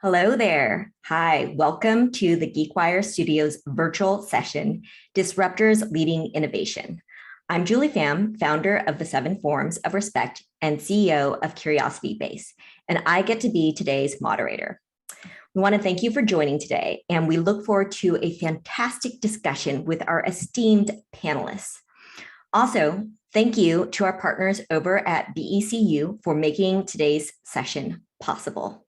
Hello there. Hi, welcome to the GeekWire Studios virtual session, Disruptors Leading Innovation. I'm Julie Pham, founder of the 7 Forms of Respect and CEO of CuriosityBased, and I get to be today's moderator. We want to thank you for joining today, and we look forward to a fantastic discussion with our esteemed panelists. Also, thank you to our partners over at BECU for making today's session possible.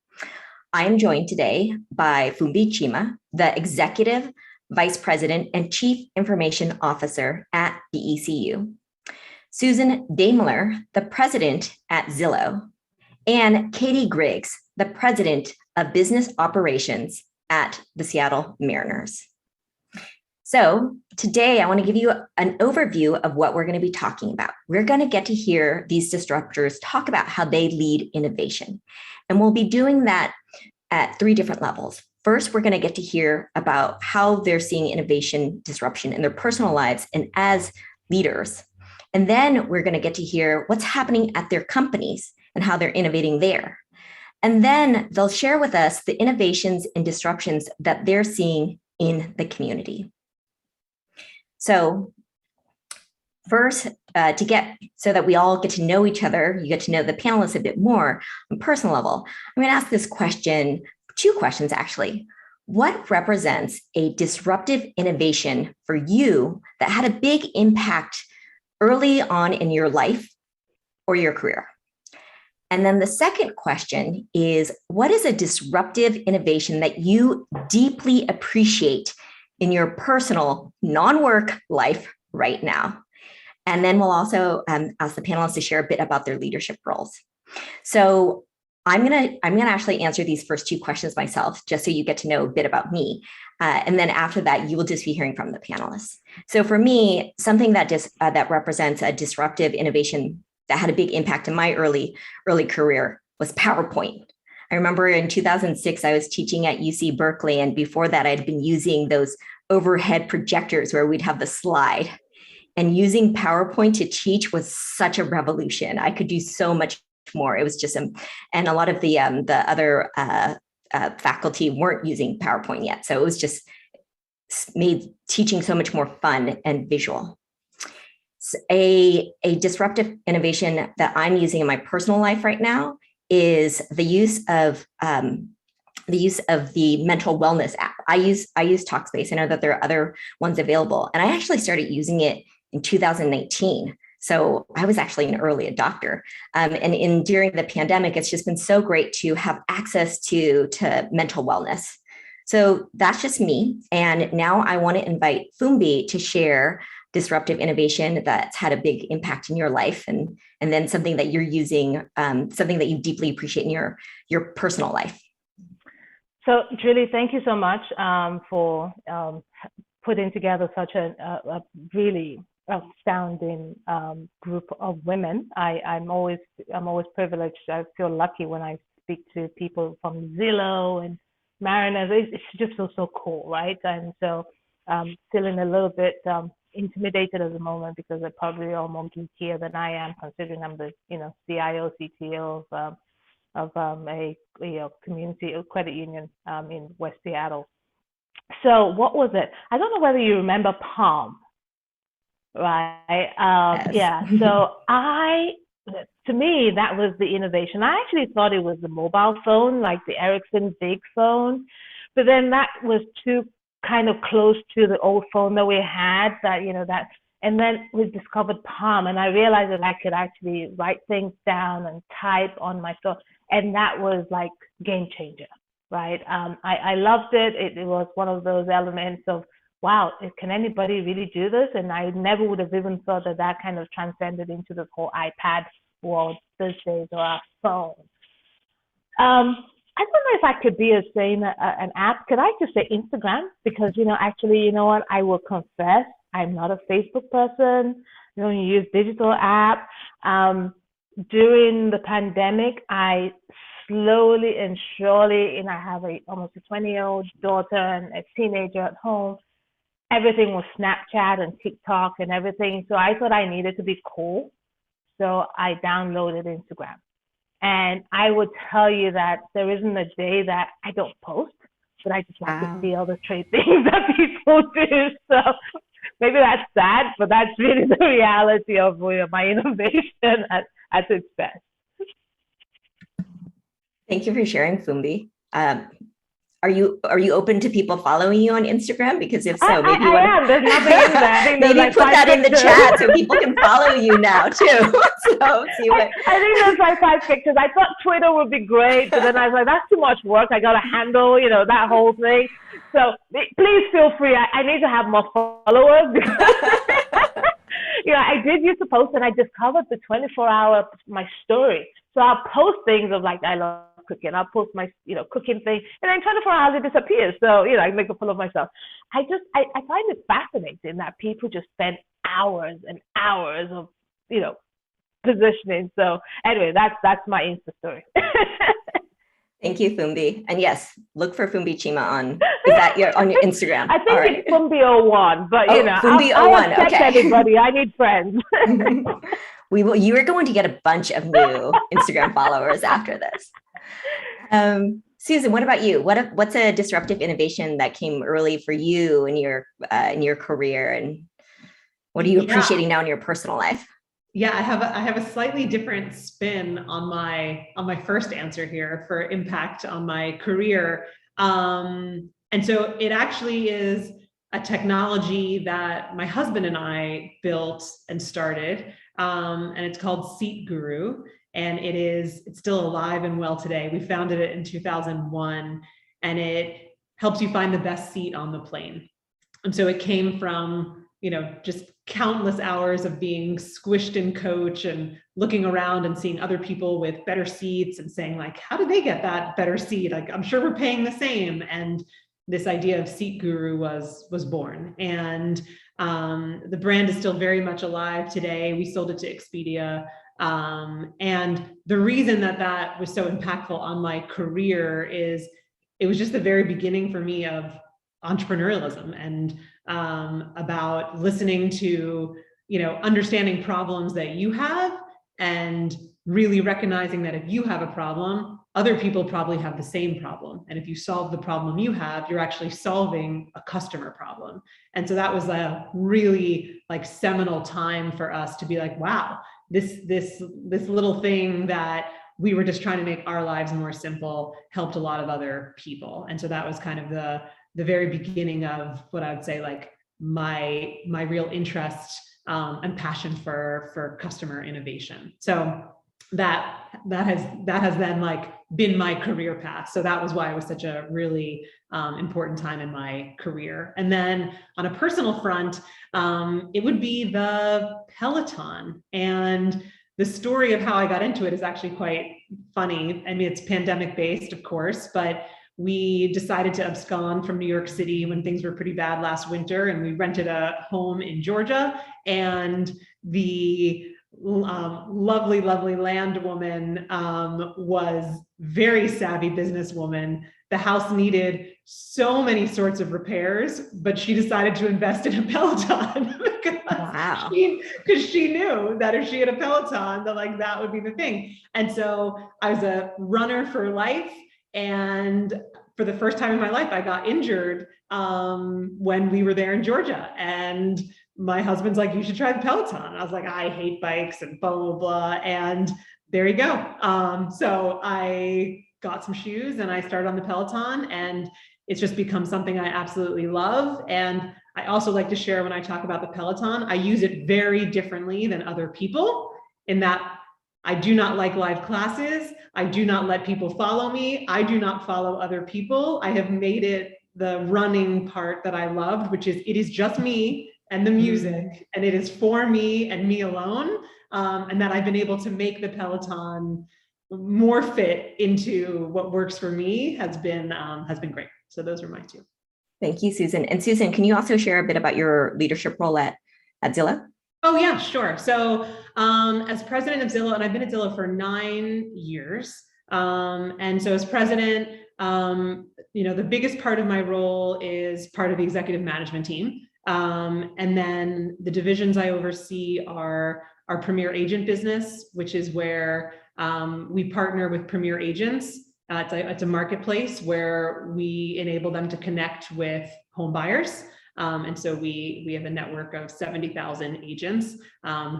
I am joined today by Fumbi Chima, the Executive Vice President and Chief Information Officer at BECU, Susan Daimler, the President at Zillow, and Catie Griggs, the President of Business Operations at the Seattle Mariners. So today I want to give you an overview of what we're going to be talking about. We're going to get to hear these disruptors talk about how they lead innovation. And we'll be doing that at 3 different levels. First, we're going to get to hear about how they're seeing innovation disruption in their personal lives and as leaders. And then we're going to get to hear what's happening at their companies and how they're innovating there. And then they'll share with us the innovations and disruptions that they're seeing in the community. So first, so that we all get to know each other, you get to know the panelists a bit more on a personal level, I'm going to ask this question, 2 questions actually. What represents a disruptive innovation for you that had a big impact early on in your life or your career? And then the second question is, what is a disruptive innovation that you deeply appreciate in your personal non-work life right now? And then we'll also ask the panelists to share a bit about their leadership roles. So I'm gonna actually answer these first 2 questions myself, just so you get to know a bit about me. And then after that, you will just be hearing from the panelists. So for me, something that that represents a disruptive innovation that had a big impact in my early career was PowerPoint. I remember in 2006, I was teaching at UC Berkeley, and before that, I'd been using those overhead projectors where we'd have the slide. And using PowerPoint to teach was such a revolution. I could do so much more. It was just, and a lot of the other faculty weren't using PowerPoint yet. So it was just made teaching so much more fun and visual. A disruptive innovation that I'm using in my personal life right now is the use of the mental wellness app. I use Talkspace. I know that there are other ones available, and I actually started using it in 2019. So I was actually an early adopter. And during the pandemic, it's just been so great to have access to mental wellness. So that's just me. And now I want to invite Fumbi to share disruptive innovation that's had a big impact in your life, and then something that you're using, something that you deeply appreciate in your personal life. So Julie, thank you so much for putting together such a really astounding group of women. I'm always privileged. I feel lucky when I speak to people from Zillow and Mariners. It just feels so cool, right? And so feeling a little bit intimidated at the moment because they're probably all more geekier than I am, considering I'm the CIO, CTO of a community credit union in West Seattle. So what was it? I don't know whether you remember Pham, right? Yes. Yeah. So to me, that was the innovation. I actually thought it was the mobile phone, like the Ericsson big phone, but then that was too kind of close to the old phone that we had. And then we discovered Pham, and I realized that I could actually write things down and type on my phone, and that was like game changer, right? I loved it. It was one of those elements of, wow, can anybody really do this? And I never would have even thought that kind of transcended into this whole iPad world these days, or our phone. I don't know if I could be saying an app. Could I just say Instagram? Because, actually, you know what? I will confess, I'm not a Facebook person. You use digital app. During the pandemic, I slowly and surely, I have almost a 20-year-old daughter and a teenager at home. Everything was Snapchat and TikTok and everything. So I thought I needed to be cool. So I downloaded Instagram. And I would tell you that there isn't a day that I don't post, but I just like to see all the great things that people do. So maybe that's sad, but that's really the reality of my innovation at its best. Thank you for sharing, Fumbi. Are you open to people following you on Instagram? Because if so, maybe I am. There's nothing in there. I think maybe like put that in the pictures. chat so people can follow you now too. So see what I think there's like 5 pictures. I thought Twitter would be great, but then I was like, that's too much work. I got to handle, that whole thing. So please feel free. I need to have more followers because I did used to post, and I discovered the 24-hour my story. So I'll post things of like I love cooking. I'll post my cooking thing, and then 24 hours it disappears. So I make a fool of myself. I find it fascinating that people just spend hours and hours of positioning. So anyway, that's my Insta story. Thank you, Fumbi. And yes, look for Fumbi Chima on your Instagram. I think it's Fumbi01, but Fumbi01. I'll check everybody. I need friends. You are going to get a bunch of new Instagram followers after this. Susan, what about you? What's a disruptive innovation that came early for you in your career, and what are you appreciating now in your personal life? Yeah, I have a slightly different spin on my first answer here for impact on my career. And so it actually is a technology that my husband and I built and started, and it's called Seat Guru, and it's still alive and well today. We founded it in 2001, and it helps you find the best seat on the plane. And so it came from just countless hours of being squished in coach and looking around and seeing other people with better seats and saying like, how did they get that better seat? Like, I'm sure we're paying the same. And this idea of Seat Guru was born. And the brand is still very much alive today. We sold it to Expedia. And the reason that was so impactful on my career is it was just the very beginning for me of entrepreneurialism and about listening to, understanding problems that you have and really recognizing that if you have a problem, other people probably have the same problem. And if you solve the problem you have, you're actually solving a customer problem. And so that was a really seminal time for us to be like, wow, this little thing that we were just trying to make our lives more simple helped a lot of other people. And so that was kind of the very beginning of what I would say my real interest and passion for customer innovation. So that has then been my career path. So that was why it was such a really important time in my career. And then on a personal front, it would be the Peloton. And the story of how I got into it is actually quite funny. I mean, it's pandemic based, of course, but we decided to abscond from New York City when things were pretty bad last winter, and we rented a home in Georgia. And the lovely landwoman was very savvy businesswoman. The house needed so many sorts of repairs, but she decided to invest in a Peloton because she knew that if she had a Peloton, that would be the thing. And so I was a runner for life. And for the first time in my life, I got injured when we were there in Georgia. And my husband's like, you should try the Peloton. I was like, I hate bikes and blah, blah, blah. And there you go. So I got some shoes and I started on the Peloton, and it's just become something I absolutely love. And I also like to share when I talk about the Peloton, I use it very differently than other people in that I do not like live classes. I do not let people follow me. I do not follow other people. I have made it the running part that I loved, which is it is just me and the music, and it is for me and me alone. And that I've been able to make the Peloton more fit into what works for me has been great. So those are my two. Thank you, Susan. And Susan, can you also share a bit about your leadership role at Zillow? Oh yeah, sure. So as president of Zillow, and I've been at Zillow for 9 years. And so as president, the biggest part of my role is part of the executive management team. And then the divisions I oversee are our premier agent business, which is where We partner with premier agents. It's a marketplace where we enable them to connect with home buyers. And so we have a network of 70,000 agents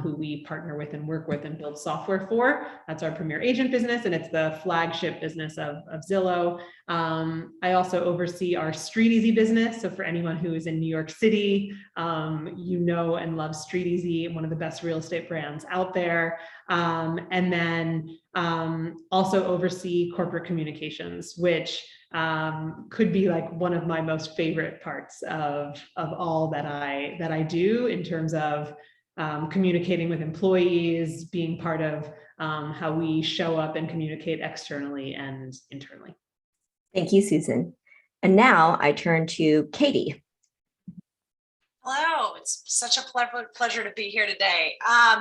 who we partner with and work with and build software for. That's our premier agent business, and it's the flagship business of Zillow. I also oversee our StreetEasy business. So for anyone who is in New York City, you know and love StreetEasy, one of the best real estate brands out there. And then also oversee corporate communications, which could be like one of my most favorite parts of all that I do in terms of communicating with employees, being part of how we show up and communicate externally and internally. Thank you, Susan. And now I turn to Catie. Hello, it's such a pleasure to be here today.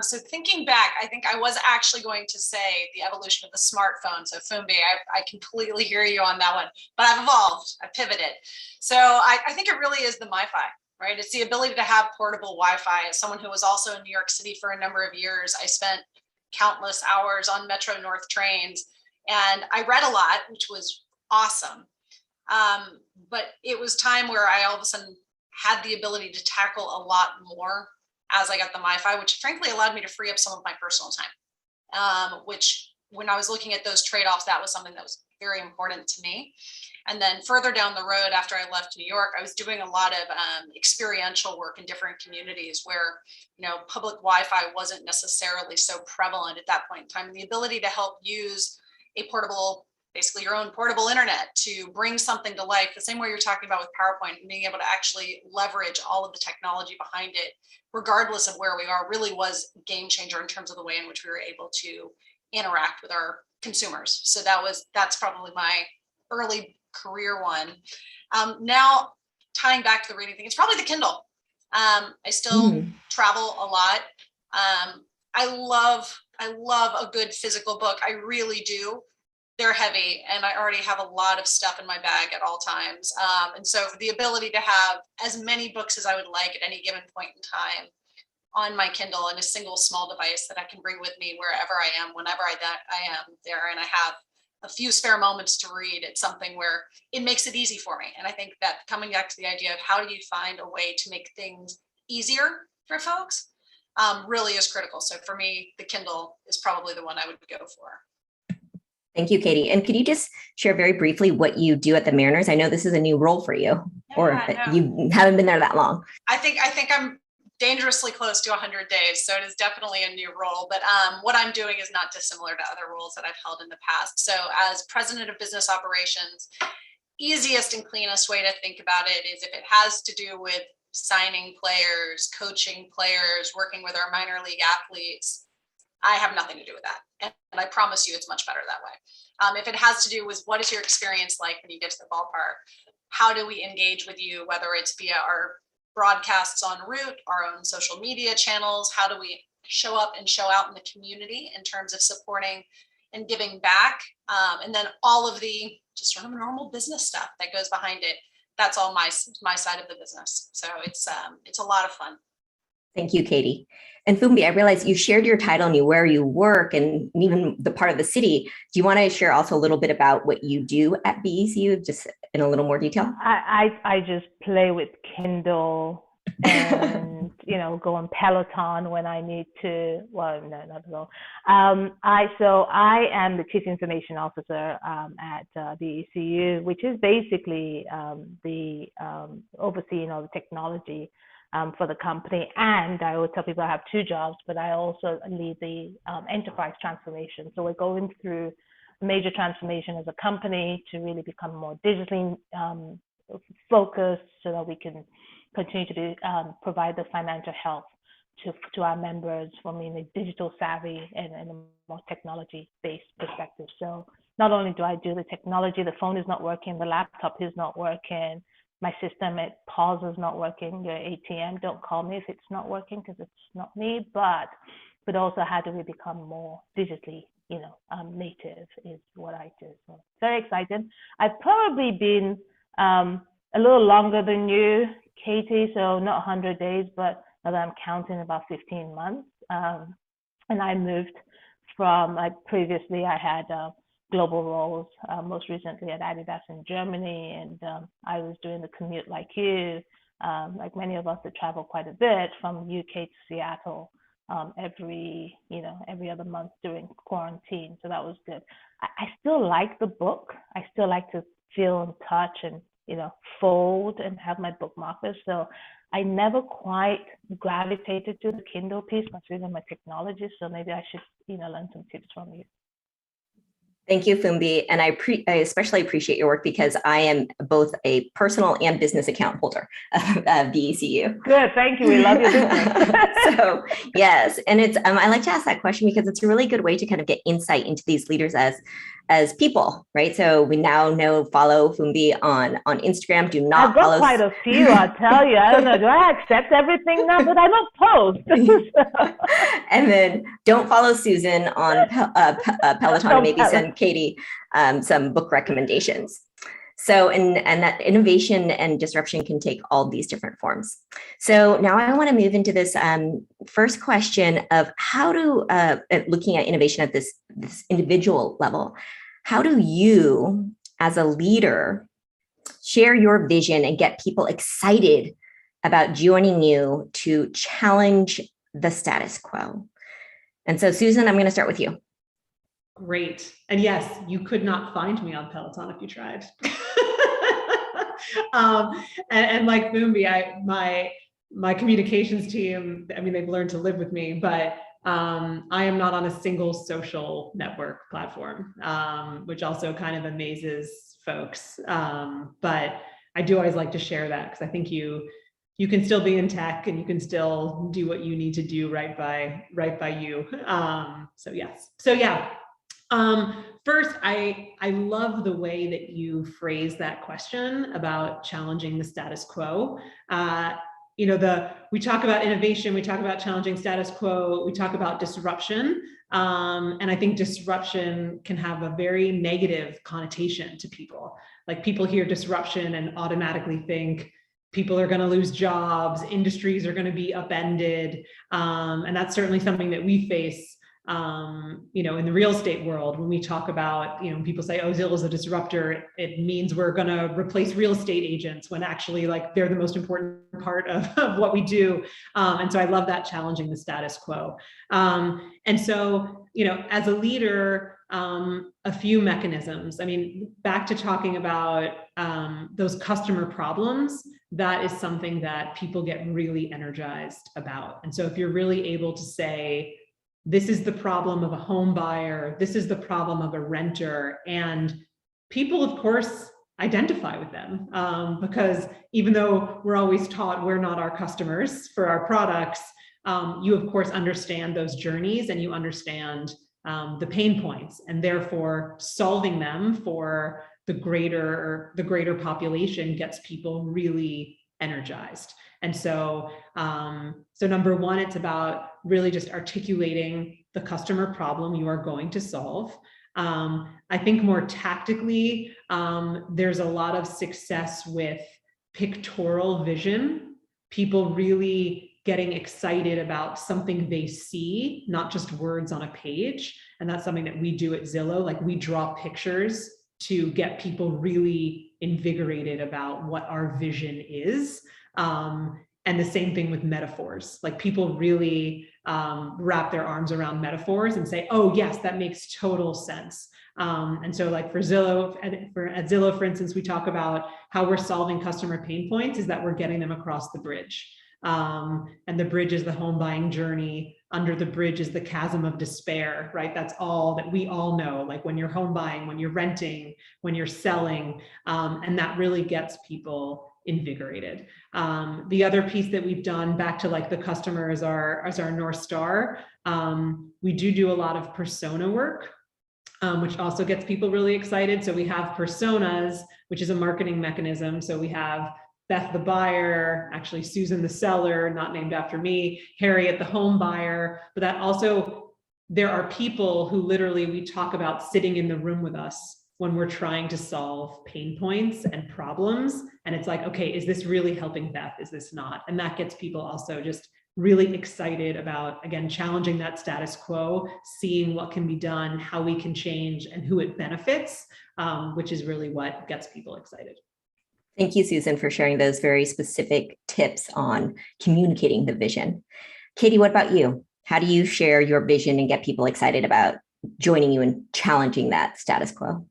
So thinking back, I think I was actually going to say the evolution of the smartphone. So Fumbi, I completely hear you on that one, but I've evolved, I pivoted. So I think it really is the MiFi, right? It's the ability to have portable Wi-Fi. As someone who was also in New York City for a number of years, I spent countless hours on Metro North trains, and I read a lot, which was awesome. But it was time where I all of a sudden had the ability to tackle a lot more as I got the MiFi, which frankly allowed me to free up some of my personal time, which when I was looking at those trade-offs, that was something that was very important to me. And then further down the road, after I left New York, I was doing a lot of experiential work in different communities where, you know, public Wi-Fi wasn't necessarily so prevalent at that point in time. And the ability to help use a portable, basically your own portable internet to bring something to life, the same way you're talking about with PowerPoint, and being able to actually leverage all of the technology behind it, regardless of where we are, really was a game changer in terms of the way in which we were able to interact with our consumers. So that's probably my early career one. Now tying back to the reading thing, it's probably the Kindle. I still travel a lot. I love a good physical book. I really do. They're heavy, and I already have a lot of stuff in my bag at all times. And so the ability to have as many books as I would like at any given point in time on my Kindle in a single small device that I can bring with me wherever I am, whenever I am there, and I have a few spare moments to read, it's something where it makes it easy for me. And I think that coming back to the idea of how do you find a way to make things easier for folks really is critical. So for me, the Kindle is probably the one I would go for. Thank you, Catie. And could you just share very briefly what you do at the Mariners? I know this is a new role for you, you haven't been there that long. I think I'm dangerously close to 100 days, so it is definitely a new role. But what I'm doing is not dissimilar to other roles that I've held in the past. So as president of business operations, easiest and cleanest way to think about it is if it has to do with signing players, coaching players, working with our minor league athletes, I have nothing to do with that. And I promise you it's much better that way. If it has to do with what is your experience like when you get to the ballpark, how do we engage with you, whether it's via our broadcasts en route, our own social media channels, how do we show up and show out in the community in terms of supporting and giving back, and then all of the just sort of normal business stuff that goes behind it. That's all my side of the business. So it's a lot of fun. Thank you, Catie. And Fumbi, I realize you shared your title and where you work and even the part of the city. Do you want to share also a little bit about what you do at BECU, just in a little more detail? I just play with Kindle and, go on Peloton when I need to. Well, no, not at all. I am the Chief Information Officer at BECU, which is basically the overseeing all the technology for the company. And I always tell people I have two jobs, but I also lead the enterprise transformation. So we're going through a major transformation as a company to really become more digitally focused so that we can continue to provide the financial health to our members from a digital savvy and a more technology-based perspective. So not only do I do the technology, the phone is not working, the laptop is not working, my system at POS is not working, your ATM, don't call me if it's not working because it's not me, but also how do we become more digitally, native is what I do. So very excited. I've probably been a little longer than you, Catie, so not 100 days, but now that I'm counting about 15 months. And I moved from like previously I had global roles, most recently at Adidas in Germany, and I was doing the commute like you, like many of us that travel quite a bit from UK to Seattle every other month during quarantine. So that was good. I still like the book. I still like to feel and touch and, fold and have my book markers. So I never quite gravitated to the Kindle piece, considering my technology. So maybe I should, learn some tips from you. Thank you, Fumbi. And I especially appreciate your work because I am both a personal and business account holder of BECU. Good, thank you. We love your business. So yes, and it's I like to ask that question because it's a really good way to kind of get insight into these leaders as people, right? So we now follow Fumbi on Instagram. Do not I've got follow quite a few, I'll tell you. I don't know, do I accept everything now? But I don't post. And then don't follow Susan on Peloton, and maybe send Catie some book recommendations. So, and that innovation and disruption can take all these different forms. So now I want to move into this first question of how to, looking at innovation at this individual level, how do you as a leader share your vision and get people excited about joining you to challenge the status quo? And so, Susan, I'm going to start with you. Great. And yes, you could not find me on Peloton if you tried. And like Fumbi, my communications team, I mean, they've learned to live with me, but I am not on a single social network platform, which also kind of amazes folks. But I do always like to share that because I think you can still be in tech and you can still do what you need to do right by you. So yes. So yeah. First, I love the way that you phrase that question about challenging the status quo. We talk about innovation, we talk about challenging status quo, we talk about disruption. And I think disruption can have a very negative connotation to people. Like people hear disruption and automatically think people are going to lose jobs, industries are going to be upended. And that's certainly something that we face in the real estate world. When we talk about, when people say, oh, Zillow's a disruptor, it means we're going to replace real estate agents when actually like they're the most important part of what we do. And so I love that challenging the status quo. And so, as a leader, a few mechanisms. I mean, back to talking about those customer problems, that is something that people get really energized about. And so if you're really able to say, this is the problem of a home buyer, this is the problem of a renter, and people, of course, identify with them because even though we're always taught we're not our customers for our products, you, of course, understand those journeys and you understand the pain points, and therefore solving them for the greater population gets people really energized. And so, number one, it's about really just articulating the customer problem you are going to solve. I think more tactically, there's a lot of success with pictorial vision, people really getting excited about something they see, not just words on a page. And that's something that we do at Zillow. Like we draw pictures to get people really invigorated about what our vision is. And the same thing with metaphors. Like people really wrap their arms around metaphors and say, oh yes, that makes total sense. And so like for Zillow, at Zillow, for instance, we talk about how we're solving customer pain points is that we're getting them across the bridge. And the bridge is the home buying journey. Under the bridge is the chasm of despair, right? That's all that we all know, like when you're home buying, when you're renting, when you're selling, and that really gets people invigorated. The other piece that we've done, back to like the customer as our North Star, we do a lot of persona work, which also gets people really excited. So we have personas, which is a marketing mechanism. So we have Beth the buyer, actually Susan the seller, not named after me, Harriet the home buyer, but that also, there are people who literally we talk about sitting in the room with us when we're trying to solve pain points and problems. And it's like, okay, is this really helping Beth? Is this not? And that gets people also just really excited about, again, challenging that status quo, seeing what can be done, how we can change, and who it benefits, which is really what gets people excited. Thank you, Susan, for sharing those very specific tips on communicating the vision. Catie, what about you? How do you share your vision and get people excited about joining you and challenging that status quo?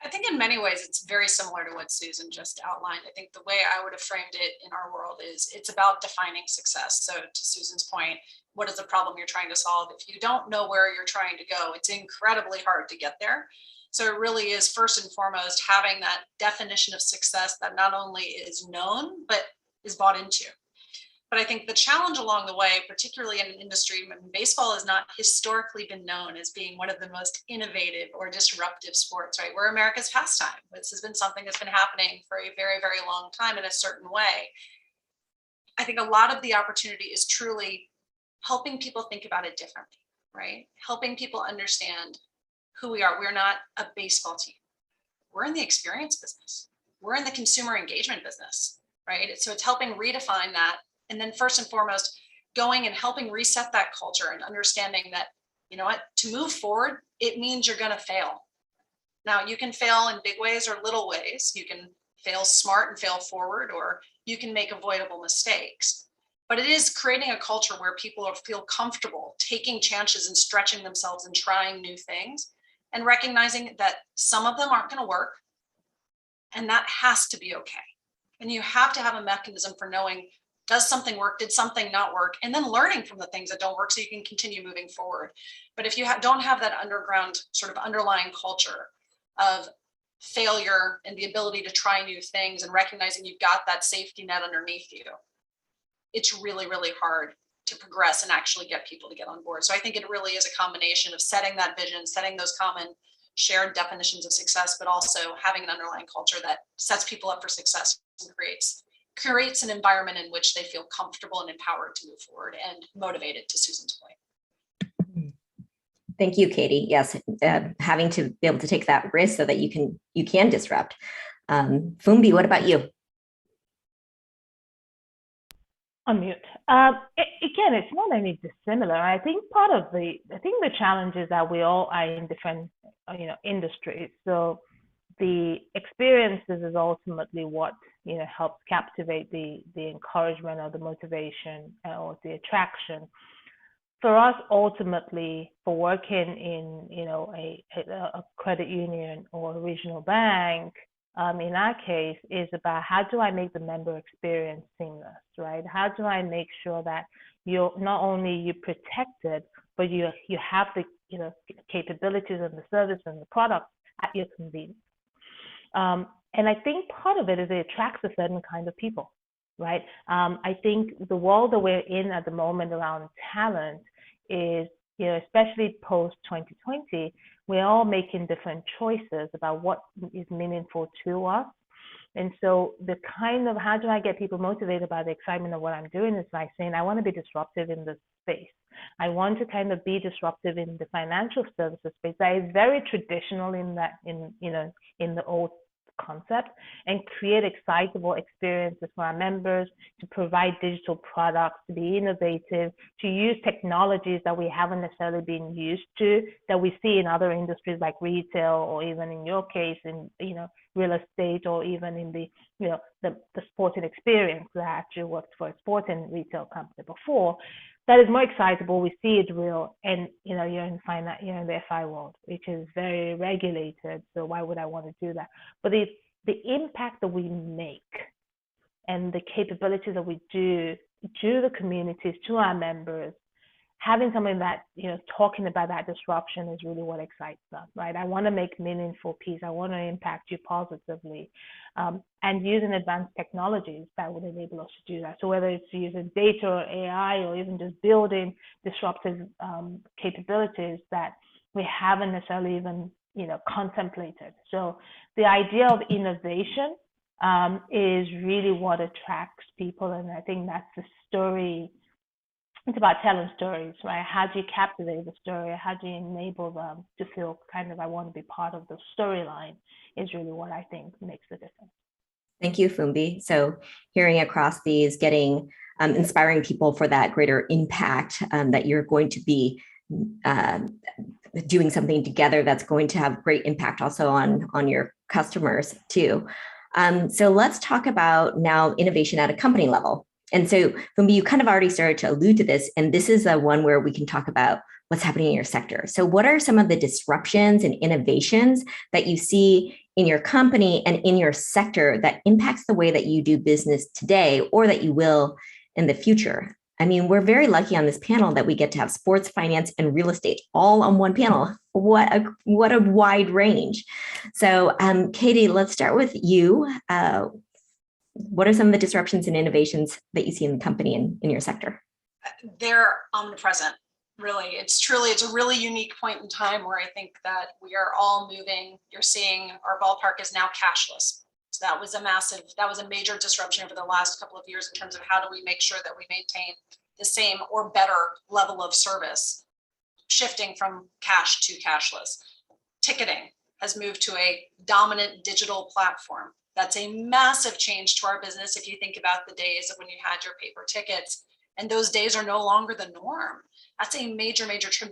I think in many ways it's very similar to what Susan just outlined. I think the way I would have framed it in our world is it's about defining success. So to Susan's point, what is the problem you're trying to solve? If you don't know where you're trying to go, it's incredibly hard to get there. So it really is first and foremost having that definition of success that not only is known, but is bought into. But I think the challenge along the way, particularly in an industry, baseball has not historically been known as being one of the most innovative or disruptive sports, right? We're America's pastime. This has been something that's been happening for a very, very long time in a certain way. I think a lot of the opportunity is truly helping people think about it differently, right? Helping people understand who we are. We're not a baseball team. We're in the experience business. We're in the consumer engagement business, right? So it's helping redefine that. And then first and foremost, going and helping reset that culture and understanding that, you know what, to move forward, it means you're going to fail. Now, you can fail in big ways or little ways. You can fail smart and fail forward, or you can make avoidable mistakes. But it is creating a culture where people feel comfortable taking chances and stretching themselves and trying new things and recognizing that some of them aren't going to work. And that has to be okay. And you have to have a mechanism for knowing, does something work? Did something not work? And then learning from the things that don't work so you can continue moving forward. But if you don't have that underground sort of underlying culture of failure and the ability to try new things and recognizing you've got that safety net underneath you, it's really, really hard to progress and actually get people to get on board. So I think it really is a combination of setting that vision, setting those common shared definitions of success, but also having an underlying culture that sets people up for success and creates an environment in which they feel comfortable and empowered to move forward and motivated, to Susan's point. Thank you, Catie. Yes, having to be able to take that risk so that you can disrupt. Fumbi, what about you? Unmute. Again, it's not any dissimilar. I think the challenge is that we all are in different, industries. So the experiences is ultimately what helps captivate the encouragement or the motivation or the attraction. For us, ultimately, for working in a credit union or a regional bank, in our case, is about how do I make the member experience seamless, right? How do I make sure that you're not only you protected, but you have the capabilities and the service and the product at your convenience. And I think part of it is it attracts a certain kind of people, right? I think the world that we're in at the moment around talent is, especially post 2020, we're all making different choices about what is meaningful to us. And so the kind of how do I get people motivated by the excitement of what I'm doing is by saying, I want to be disruptive in this space. I want to kind of be disruptive in the financial services space that is very traditional in the old concept, and create excitable experiences for our members, to provide digital products, to be innovative, to use technologies that we haven't necessarily been used to, that we see in other industries like retail, or even in your case in real estate, or even in the sporting experience. I actually worked for a sporting retail company before. That is more excitable. We see it real, and you're in the FI world, which is very regulated. So why would I want to do that? But the impact that we make and the capabilities that we do to the communities, to our members, having something that talking about that disruption is really what excites us, right? I want to make meaningful peace. I want to impact you positively, and using advanced technologies that would enable us to do that. So whether it's using data or AI, or even just building disruptive capabilities that we haven't necessarily even contemplated. So the idea of innovation is really what attracts people, and I think that's the story. It's about telling stories, right? How do you captivate the story? How do you enable them to feel kind of, I want to be part of the storyline, is really what I think makes the difference. Thank you, Fumbi. So hearing across these, getting inspiring people for that greater impact, that you're going to be doing something together that's going to have great impact also on your customers too. So let's talk about now innovation at a company level. And so, Fumbi, you kind of already started to allude to this, and this is the one where we can talk about what's happening in your sector. So what are some of the disruptions and innovations that you see in your company and in your sector that impacts the way that you do business today or that you will in the future? I mean, we're very lucky on this panel that we get to have sports, finance, and real estate all on one panel. What a wide range. So Catie, let's start with you. What are some of the disruptions and innovations that you see in the company and in your sector? They're omnipresent, really. It's a really unique point in time where I think that we are all moving. You're seeing our ballpark is now cashless. So that was a major disruption over the last couple of years in terms of how do we make sure that we maintain the same or better level of service, shifting from cash to cashless. Ticketing has moved to a dominant digital platform. That's a massive change to our business if you think about the days of when you had your paper tickets, and those days are no longer the norm. That's a major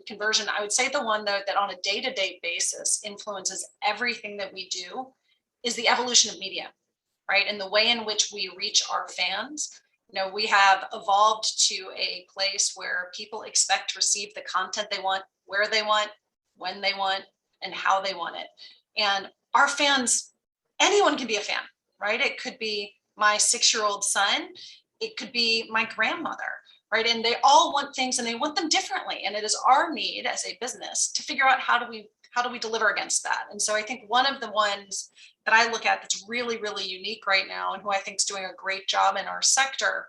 conversion. I would say the one though that on a day-to-day basis influences everything that we do is the evolution of media, right? And the way in which we reach our fans. You know, we have evolved to a place where people expect to receive the content they want, where they want, when they want, and how they want it. And our fans, anyone can be a fan, right? It could be my 6-year-old son. It could be my grandmother, right? And they all want things and they want them differently. And it is our need as a business to figure out how do we deliver against that. And so I think one of the ones that I look at that's really, really unique right now and who I think is doing a great job in our sector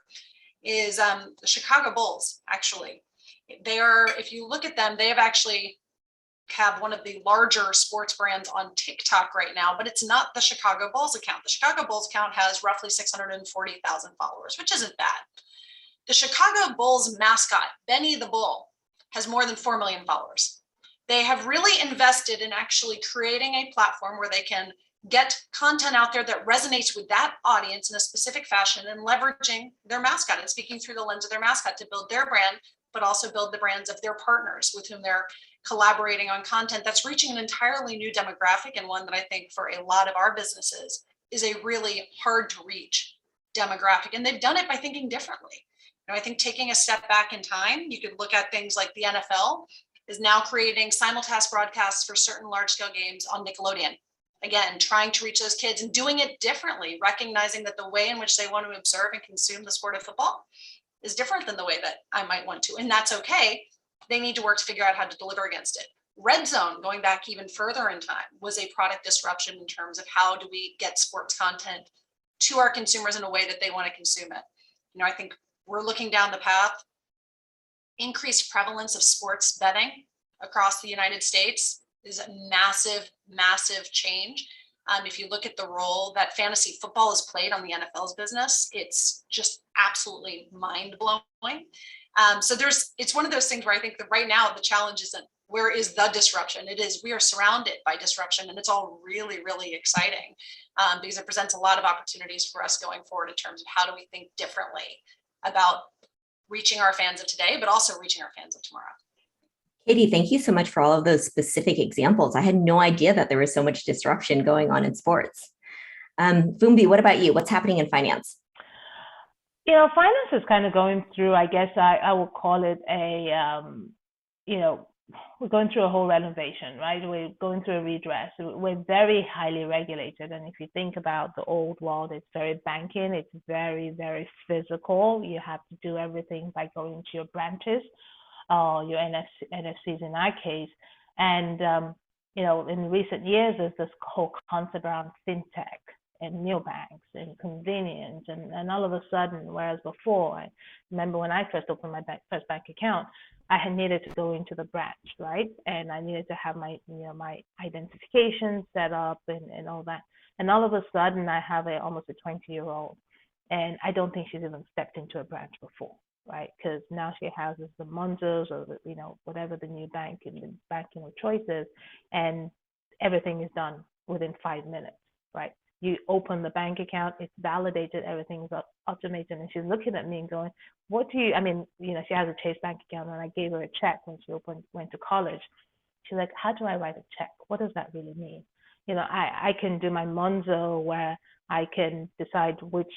is the Chicago Bulls, actually. If you look at them, they have one of the larger sports brands on TikTok right now, but it's not the Chicago Bulls account. The Chicago Bulls account has roughly 640,000 followers, which isn't bad. The Chicago Bulls mascot, Benny the Bull, has more than 4 million followers. They have really invested in actually creating a platform where they can get content out there that resonates with that audience in a specific fashion and leveraging their mascot and speaking through the lens of their mascot to build their brand, but also build the brands of their partners with whom they're collaborating on content that's reaching an entirely new demographic, and one that I think for a lot of our businesses is a really hard to reach demographic. And they've done it by thinking differently. You know, I think taking a step back in time, you could look at things like the NFL is now creating simulcast broadcasts for certain large scale games on Nickelodeon. Again, trying to reach those kids and doing it differently, recognizing that the way in which they want to observe and consume the sport of football is different than the way that I might want to. And that's okay. They need to work to figure out how to deliver against it. Red Zone, going back even further in time, was a product disruption in terms of how do we get sports content to our consumers in a way that they want to consume it. You know, I think we're looking down the path. Increased prevalence of sports betting across the United States is a massive change. If you look at the role that fantasy football has played on the NFL's business, it's just absolutely mind-blowing. So it's one of those things where I think that right now the challenge isn't where is the disruption. It is we are surrounded by disruption, and it's all really, really exciting because it presents a lot of opportunities for us going forward in terms of how do we think differently about reaching our fans of today, but also reaching our fans of tomorrow. Catie, thank you so much for all of those specific examples. I had no idea that there was so much disruption going on in sports. Fumbi, what about you? What's happening in finance? You know, finance is kind of going through, I guess I would call it we're going through a whole renovation, right? We're going through a redress. We're very highly regulated. And if you think about the old world, it's very banking. It's very, very physical. You have to do everything by going to your branches, your NFCs in our case. And, in recent years, there's this whole concept around fintech and neobanks and convenience. And all of a sudden, whereas before, I remember when I first opened my first bank account, I had needed to go into the branch, right? And I needed to have my identification set up and all that. And all of a sudden, I have almost a 20-year-old, and I don't think she's even stepped into a branch before, right? Because now she has the Monzos or whatever the new banking of choice is, and everything is done within 5 minutes, right? you open the bank account, it's validated, everything's automated. And she's looking at me and going, what do you, I mean, you know, she has a Chase bank account, and I gave her a check when she went to college. She's like, how do I write a check? What does that really mean? You know, I can do my Monzo where I can decide which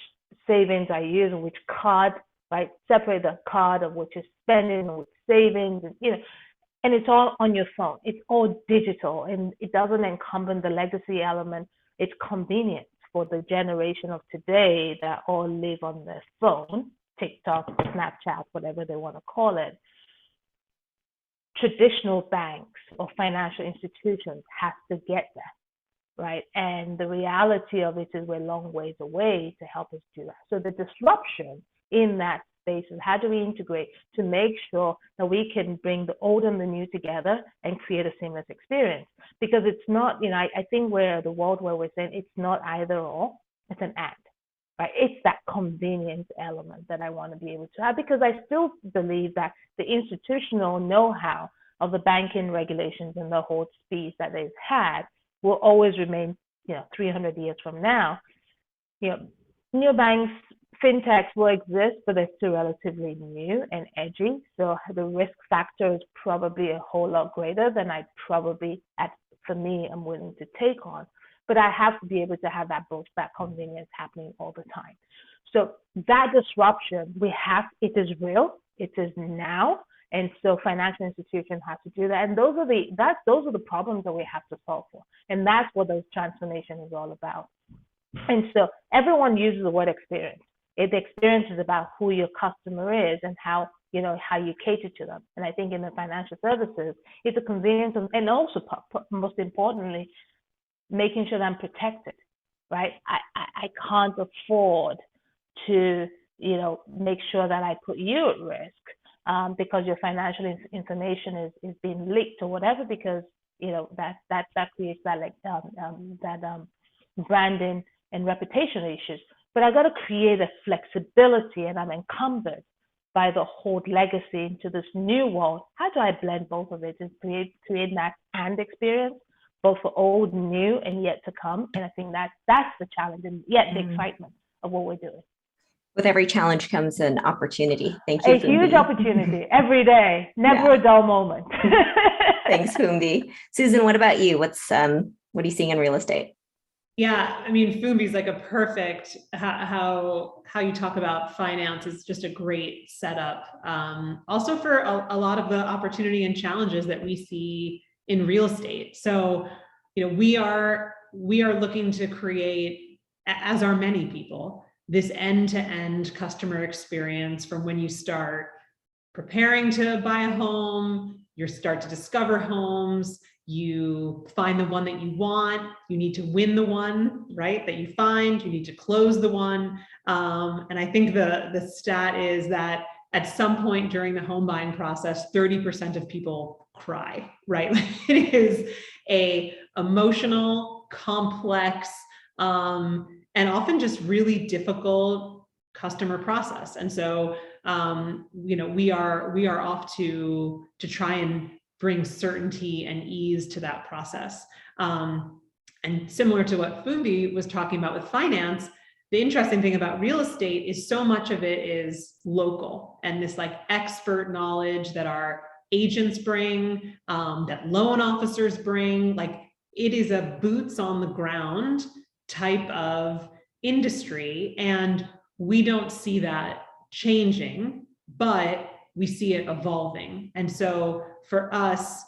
savings I use and which card, right? Separate the card of which is spending and which savings, and, you know, and it's all on your phone. It's all digital, and it doesn't encumber the legacy element. It's convenient for the generation of today that all live on their phone, TikTok, Snapchat, whatever they want to call it. Traditional banks or financial institutions have to get there, right? And the reality of it is we're a long ways away to help us do that. So the disruption in that space is how do we integrate to make sure that we can bring the old and the new together and create a seamless experience? Because it's not, you know, I think we're the world where we're saying it's not either or, it's an and. Right? It's that convenience element that I want to be able to have, because I still believe that the institutional know-how of the banking regulations and the whole speed that they've had will always remain, you know, 300 years from now. You know, new banks, fintechs will exist, but they're still relatively new and edgy. So the risk factor is probably a whole lot greater than I probably, for me, I'm willing to take on. But I have to be able to have that convenience happening all the time. So that disruption, it is real, it is now. And so financial institutions have to do that. And those are the problems that we have to solve for. And that's what those transformation is all about. And so everyone uses the word experience. The experience is about who your customer is and how you cater to them. And I think in the financial services, it's a convenience, and also most importantly, making sure that I'm protected, right? I can't afford to, you know, make sure that I put you at risk because your financial information is being leaked or whatever, because, you know, that creates that branding and reputational issues. But I got to create a flexibility, and I'm encumbered by the whole legacy into this new world. How do I blend both of it and create that and experience, both for old, new, and yet to come? And I think that's the challenge, and yet the excitement of what we're doing. With every challenge comes an opportunity. Thank you, A huge opportunity every day, never a dull moment. Thanks, Fumbi. Susan, what about you? What are you seeing in real estate? Yeah, I mean, Fumbi's like a perfect, how you talk about finance is just a great setup. Also for a lot of the opportunity and challenges that we see in real estate. So, you know, we are looking to create, as are many people, this end-to-end customer experience from when you start preparing to buy a home, you start to discover homes, you find the one that you want, you need to win the one, right, that you find, you need to close the one. And I think the stat is that at some point during the home buying process, 30% of people cry, right? It is a emotional, complex, and often just really difficult customer process. And so, you know, we are off to try and bring certainty and ease to that process. And similar to what Fumbi was talking about with finance, the interesting thing about real estate is so much of it is local, and this like expert knowledge that our agents bring, that loan officers bring, like it is a boots on the ground type of industry. And we don't see that changing, but we see it evolving. And so for us,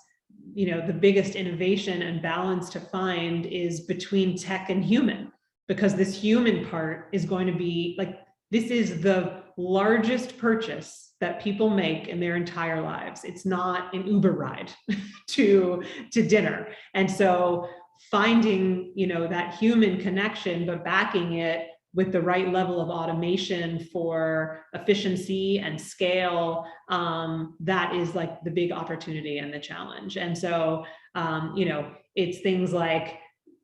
you know, the biggest innovation and balance to find is between tech and human, because this human part is going to be like, this is the largest purchase that people make in their entire lives. It's not an Uber ride to dinner. And so finding, you know, that human connection, but backing it with the right level of automation for efficiency and scale, that is like the big opportunity and the challenge. And so, you know, it's things like,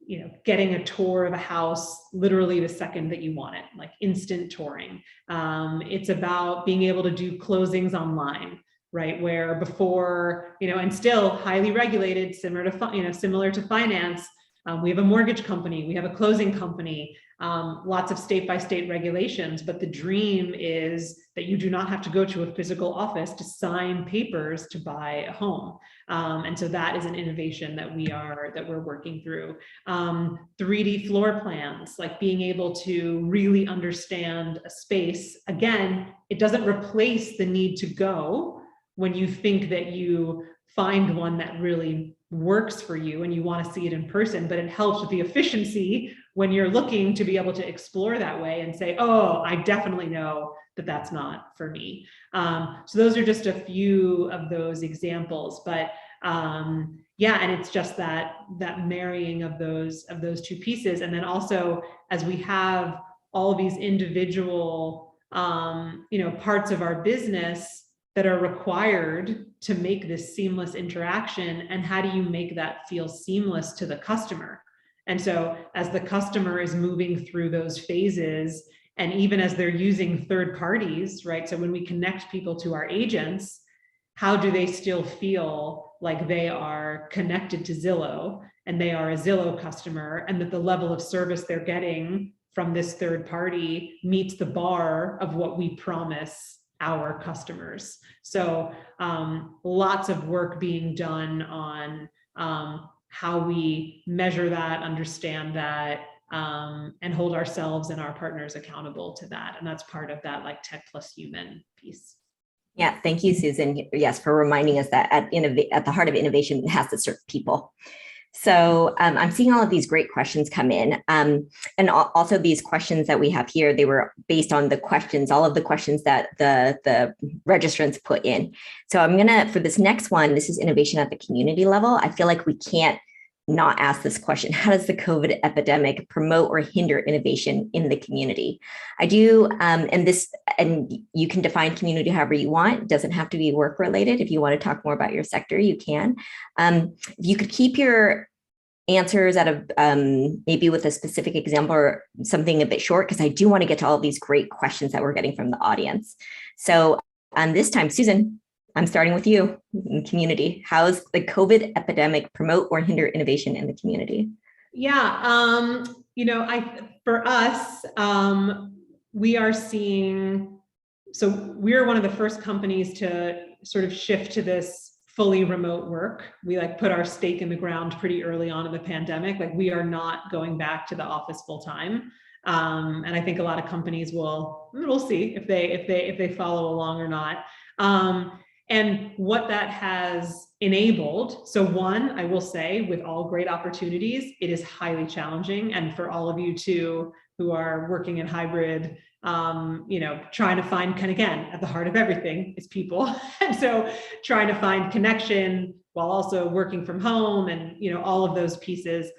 you know, getting a tour of a house literally the second that you want it, like instant touring. It's about being able to do closings online, right? Where before, you know, and still highly regulated, similar to finance, We have a mortgage company, we have a closing company, lots of state-by-state regulations, but the dream is that you do not have to go to a physical office to sign papers to buy a home. And so that is an innovation that we're working through. 3D floor plans, like being able to really understand a space. Again, it doesn't replace the need to go when you think that you find one that really works for you and you want to see it in person, but it helps with the efficiency when you're looking to be able to explore that way and say, oh, I definitely know that that's not for me. So those are just a few of those examples, but yeah, and it's just that marrying of those two pieces. And then also, as we have all of these individual parts of our business that are required to make this seamless interaction, and how do you make that feel seamless to the customer? And so as the customer is moving through those phases, and even as they're using third parties, right? So when we connect people to our agents, how do they still feel like they are connected to Zillow and they are a Zillow customer, and that the level of service they're getting from this third party meets the bar of what we promise our customers? So lots of work being done on how we measure that, understand that, and hold ourselves and our partners accountable to that. And that's part of that like tech plus human piece. Yeah, thank you, Susan. Yes, for reminding us that at the heart of innovation, it has to serve people. So I'm seeing all of these great questions come in. And also these questions that we have here, they were based on the questions, all of the questions that the registrants put in. So I'm gonna, for this next one, this is innovation at the community level. I feel like we can't not ask this question. How does the COVID epidemic promote or hinder innovation in the community? I do, and you can define community however you want. It doesn't have to be work related. If you want to talk more about your sector, you can. If you could keep your answers at a maybe with a specific example or something a bit short, because I do want to get to all of these great questions that we're getting from the audience. So this time, Susan, I'm starting with you in community. How's the COVID epidemic promote or hinder innovation in the community? Yeah, for us, we are seeing, so we're one of the first companies to sort of shift to this fully remote work. We like put our stake in the ground pretty early on in the pandemic. Like we are not going back to the office full time. And I think a lot of companies we'll see if they follow along or not. And what that has enabled. So one, I will say, with all great opportunities, it is highly challenging. And for all of you too, who are working in hybrid, trying to find, again, at the heart of everything is people. And so trying to find connection while also working from home and, all of those pieces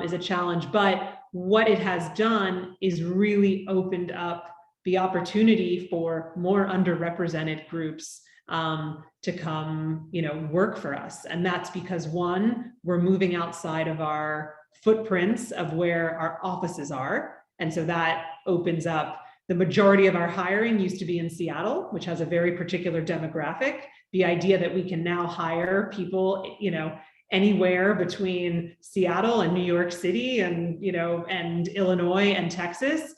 is a challenge. But what it has done is really opened up the opportunity for more underrepresented groups to come, work for us. And that's because one, we're moving outside of our footprints of where our offices are. And so that opens up, the majority of our hiring used to be in Seattle, which has a very particular demographic. The idea that we can now hire people, anywhere between Seattle and New York City and, and Illinois and Texas,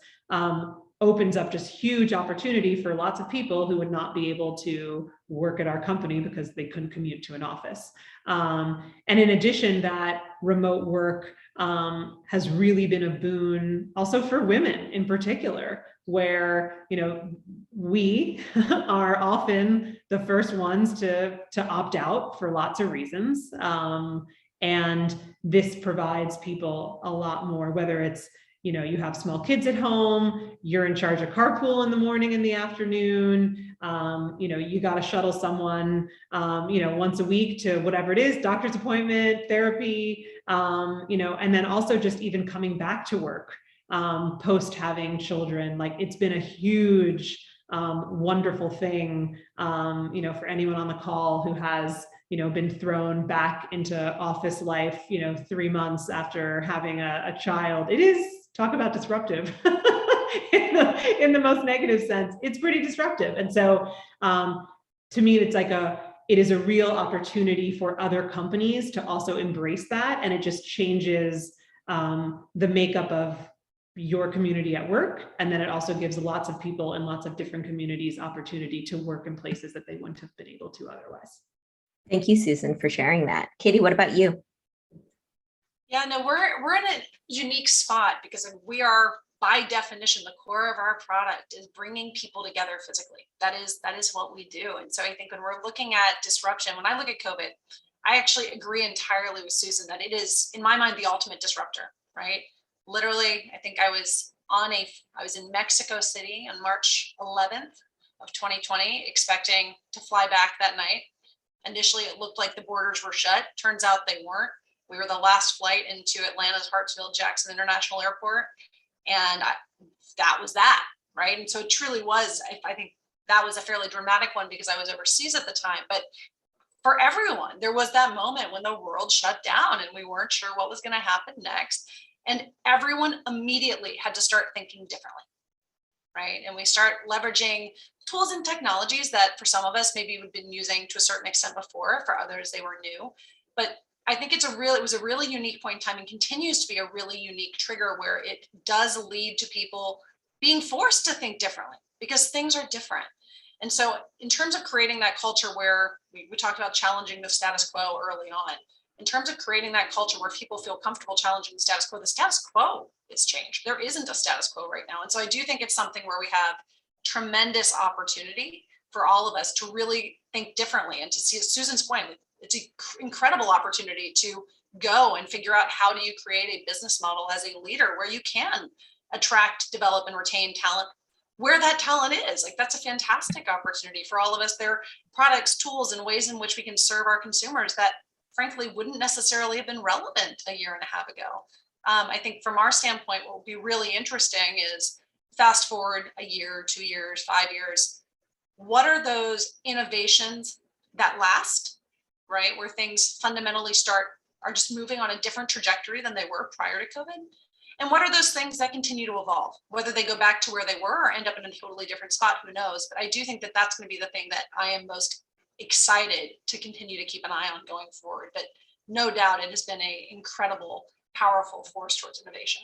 opens up just huge opportunity for lots of people who would not be able to work at our company because they couldn't commute to an office. And in addition, that remote work has really been a boon also for women in particular, where, we are often the first ones to opt out for lots of reasons. And this provides people a lot more, whether it's, you have small kids at home, you're in charge of carpool in the morning and the afternoon, you got to shuttle someone, once a week to whatever it is, doctor's appointment, therapy, and then also just even coming back to work post having children. Like it's been a huge, wonderful thing, for anyone on the call who has, been thrown back into office life, 3 months after having a child. It is, talk about disruptive in the most negative sense. It's pretty disruptive. And so to me, it's like it is a real opportunity for other companies to also embrace that. And it just changes the makeup of your community at work. And then it also gives lots of people in lots of different communities opportunity to work in places that they wouldn't have been able to otherwise. Thank you, Susan, for sharing that. Catie, what about you? Yeah, no, we're in a unique spot because we are, by definition, the core of our product is bringing people together physically. That is what we do. And so I think when we're looking at disruption, when I look at COVID, I actually agree entirely with Susan that it is, in my mind, the ultimate disruptor, right? Literally, I think I was in Mexico City on March 11th of 2020, expecting to fly back that night. Initially, it looked like the borders were shut. Turns out they weren't. We were the last flight into Atlanta's Hartsfield-Jackson International Airport. And that was that, right? And so it truly was, I think that was a fairly dramatic one because I was overseas at the time. But for everyone, there was that moment when the world shut down and we weren't sure what was going to happen next. And everyone immediately had to start thinking differently, right? And we start leveraging tools and technologies that for some of us, maybe we've been using to a certain extent before, for others, they were new. But I think it was a really unique point in time and continues to be a really unique trigger where it does lead to people being forced to think differently because things are different. And so in terms of creating that culture where we talked about challenging the status quo early on, in terms of creating that culture where people feel comfortable challenging the status quo is changed. There isn't a status quo right now. And so I do think it's something where we have tremendous opportunity for all of us to really think differently and to see Susan's point, it's an incredible opportunity to go and figure out how do you create a business model as a leader where you can attract, develop, and retain talent where that talent is. Like that's a fantastic opportunity for all of us. There are products, tools, and ways in which we can serve our consumers that frankly wouldn't necessarily have been relevant a year and a half ago. I think from our standpoint, what will be really interesting is fast forward a year, 2 years, 5 years. What are those innovations that last, right? Where things fundamentally are just moving on a different trajectory than they were prior to COVID. And what are those things that continue to evolve? Whether they go back to where they were or end up in a totally different spot, who knows? But I do think that that's going to be the thing that I am most excited to continue to keep an eye on going forward. But no doubt it has been an incredible, powerful force towards innovation.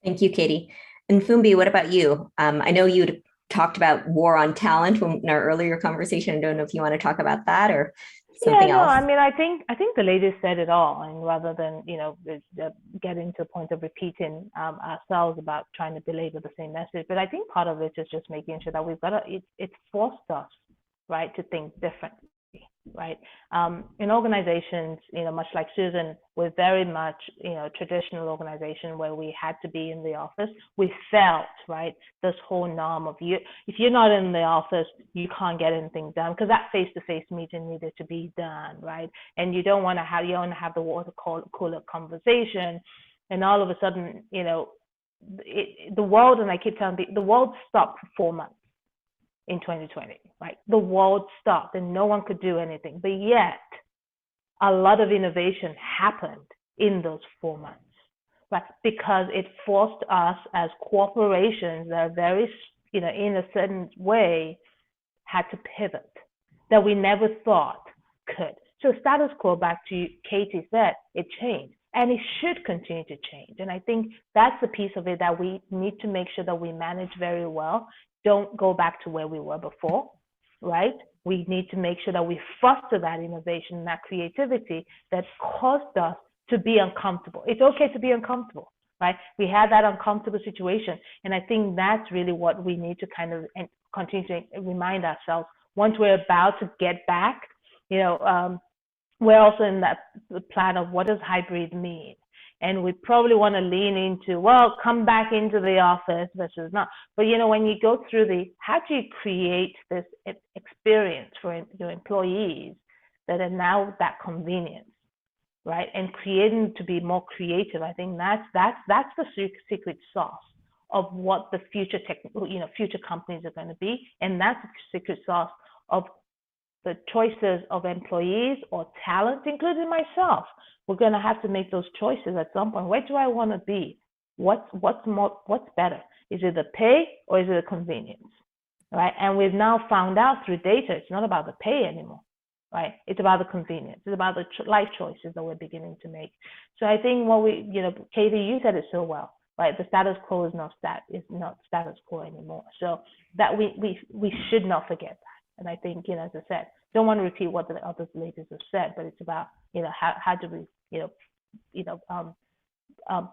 Thank you, Catie. And Fumbi, what about you? I know you talked about war on talent in our earlier conversation. I don't know if you want to talk about that or something else. I mean, I think the ladies said it all, and rather than get into a point of repeating ourselves about trying to belabor the same message, but I think part of it is just making sure that we've got it forced us, right, to think differently, right? In organizations, much like Susan, we're very much, traditional organization where we had to be in the office. We felt, right, this whole norm of if you're not in the office, you can't get anything done because that face-to-face meeting needed to be done, right? And you don't want to have the water cooler conversation, and all of a sudden, the world, and I keep telling people, the world stopped for 4 months. In 2020, right? The world stopped and no one could do anything. But yet, a lot of innovation happened in those 4 months, right? Because it forced us as corporations that are very, in a certain way, had to pivot that we never thought could. So status quo, back to Catie said, it changed. And it should continue to change. And I think that's the piece of it that we need to make sure that we manage very well. Don't go back to where we were before, right? We need to make sure that we foster that innovation, that creativity that caused us to be uncomfortable. It's okay to be uncomfortable, right? We had that uncomfortable situation. And I think that's really what we need to kind of continue to remind ourselves. Once we're about to get back, we're also in that plan of what does hybrid mean? And we probably want to lean into, come back into the office versus not. But, when you go through how do you create this experience for your employees that are now that convenience, right? And creating to be more creative. I think that's the secret sauce of what the future future companies are going to be. And that's the secret sauce of the choices of employees or talent, including myself. We're going to have to make those choices at some point. Where do I want to be? What's better? Is it the pay or is it the convenience? Right? And we've now found out through data, it's not about the pay anymore. right? It's about the convenience. It's about the life choices that we're beginning to make. So I think what Catie, you said it so well, right? The status quo is not status quo anymore. So that we should not forget that. And I think, as I said, don't want to repeat what the other ladies have said, but it's about, how do we,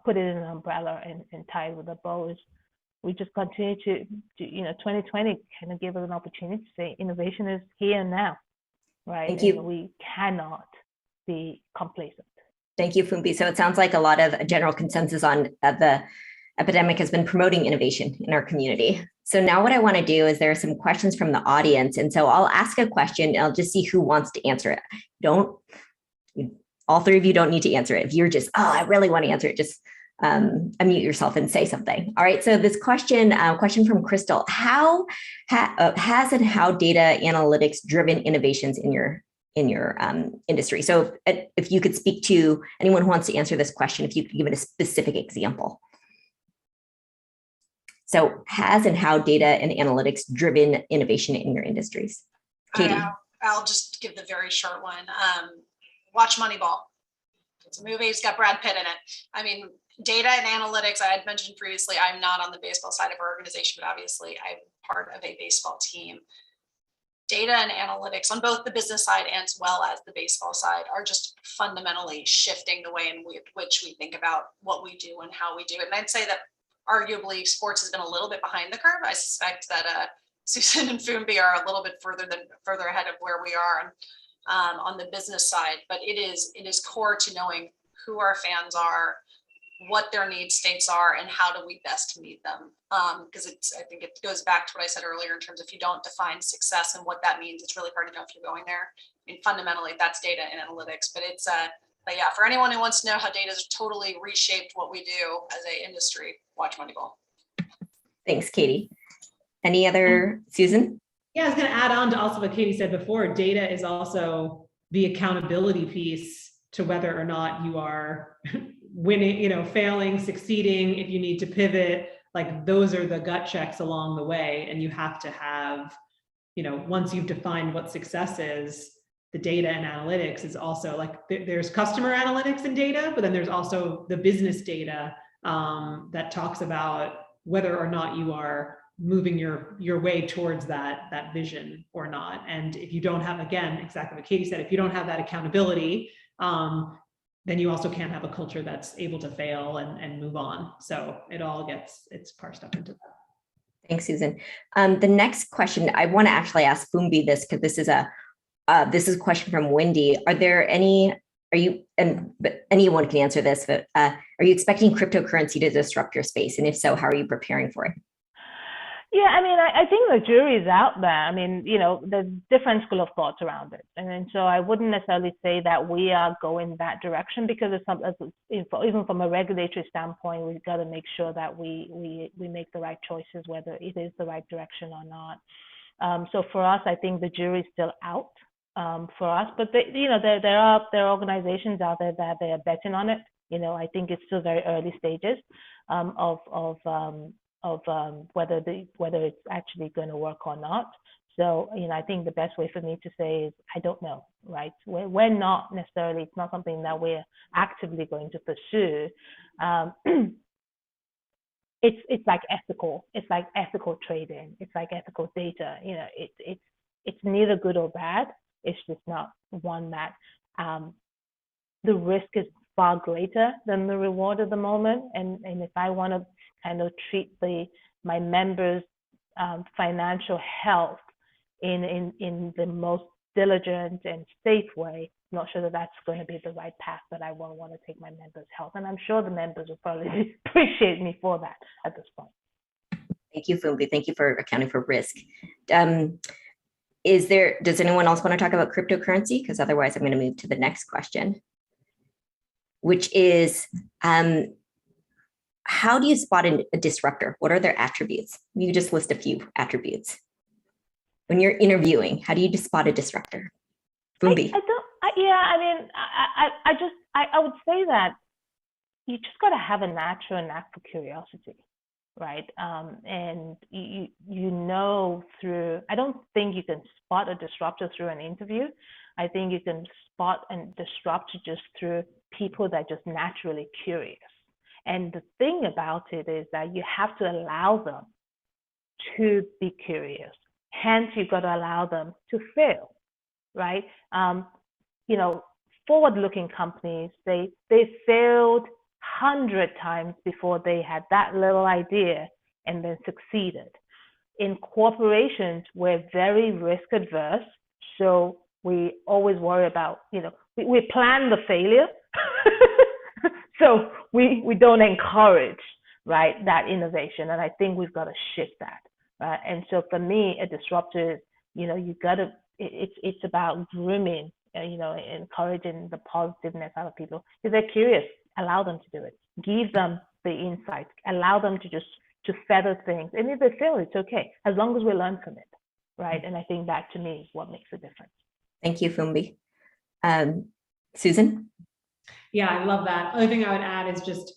put it in an umbrella and tie it with a bow. Is we just continue to 2020 kind of gave us an opportunity to say innovation is here and now, right? Thank you. And we cannot be complacent. Thank you, Fumbi. So it sounds like a lot of a general consensus on the epidemic has been promoting innovation in our community. So now what I want to do is there are some questions from the audience. And so I'll ask a question and I'll just see who wants to answer it. All three of you don't need to answer it. If you're just, I really want to answer it, just unmute yourself and say something. All right. So this question from Crystal: how has and how data analytics driven innovations in your industry? So if you could speak to anyone who wants to answer this question, if you could give it a specific example. So has and how data and analytics driven innovation in your industries? Catie. I'll just give the very short one. Watch Moneyball. It's a movie. It's got Brad Pitt in it. I mean, data and analytics, I had mentioned previously, I'm not on the baseball side of our organization, but obviously I'm part of a baseball team. Data and analytics on both the business side as well as the baseball side are just fundamentally shifting the way in which we think about what we do and how we do it. And I'd say that arguably sports has been a little bit behind the curve. I suspect that Susan and Fumbi are a little bit further ahead of where we are on the business side, but it is core to knowing who our fans are, what their need states are, and how do we best meet them. Because I think it goes back to what I said earlier in terms of if you don't define success and what that means, it's really hard to know if you're going there. I mean, fundamentally, that's data and analytics, but but yeah, for anyone who wants to know how data has totally reshaped what we do as an industry, watch Moneyball. Thanks, Catie. Any other, Susan? Yeah, I was going to add on to also what Catie said before. Data is also the accountability piece to whether or not you are winning, failing, succeeding, if you need to pivot. Like those are the gut checks along the way. And you have to have, once you've defined what success is, the data and analytics is also like there's customer analytics and data, but then there's also the business data that talks about whether or not you are moving your way towards that vision or not. And if you don't have, again, exactly what Catie said, if you don't have that accountability, then you also can't have a culture that's able to fail and move on. So it's parsed up into that. Thanks, Susan. The next question, I want to actually ask Fumbi this because this is a question from Wendy. But anyone can answer this, but are you expecting cryptocurrency to disrupt your space? And if so, how are you preparing for it? Yeah, I mean, I think the jury's out there. I mean, there's different school of thoughts around it. And so I wouldn't necessarily say that we are going that direction because even from a regulatory standpoint, we've got to make sure that we make the right choices, whether it is the right direction or not. So for us, I think the jury's still out for us. But, there are organizations out there that they are betting on it. I think it's still very early stages of whether it's actually going to work or not. So, I think the best way for me to say is, I don't know, right? We're not necessarily, it's not something that we're actively going to pursue. It's like ethical trading. It's like ethical data. It's neither good or bad. It's just not one that the risk is far greater than the reward at the moment. And if I want to kind of treat my members' financial health in the most diligent and safe way, I'm not sure that that's going to be the right path that I want to take my members' health. And I'm sure the members will probably appreciate me for that at this point. Thank you, Fumbi. Thank you for accounting for risk. Does anyone else want to talk about cryptocurrency? Because otherwise I'm going to move to the next question, which is, how do you spot a disruptor? What are their attributes? You just list a few attributes. When you're interviewing, how do you spot a disruptor? Fumbi. I would say that you just got to have a natural knack for curiosity, right? And I don't think you can spot a disruptor through an interview, I think you can spot and disrupt just through people that are just naturally curious. And the thing about it is that you have to allow them to be curious. Hence, you've got to allow them to fail, right? You know, forward-looking companies, they failed 100 times before they had that little idea and then succeeded. In corporations, we're very risk adverse, so we always worry about, you know, we plan the failure, so we don't encourage, right, that innovation. And I think we've got to shift that. And so for me, a disruptor is, you know, you got to, it's about grooming, you know, encouraging the positiveness out of people. If they're curious, allow them to do it. Give them the insight. Allow them to just to feather things. And if they fail, it's okay, as long as we learn from it, right? And I think that, to me, is what makes a difference. Thank you, Fumbi. Susan? Yeah, I love that. Other thing I would add is just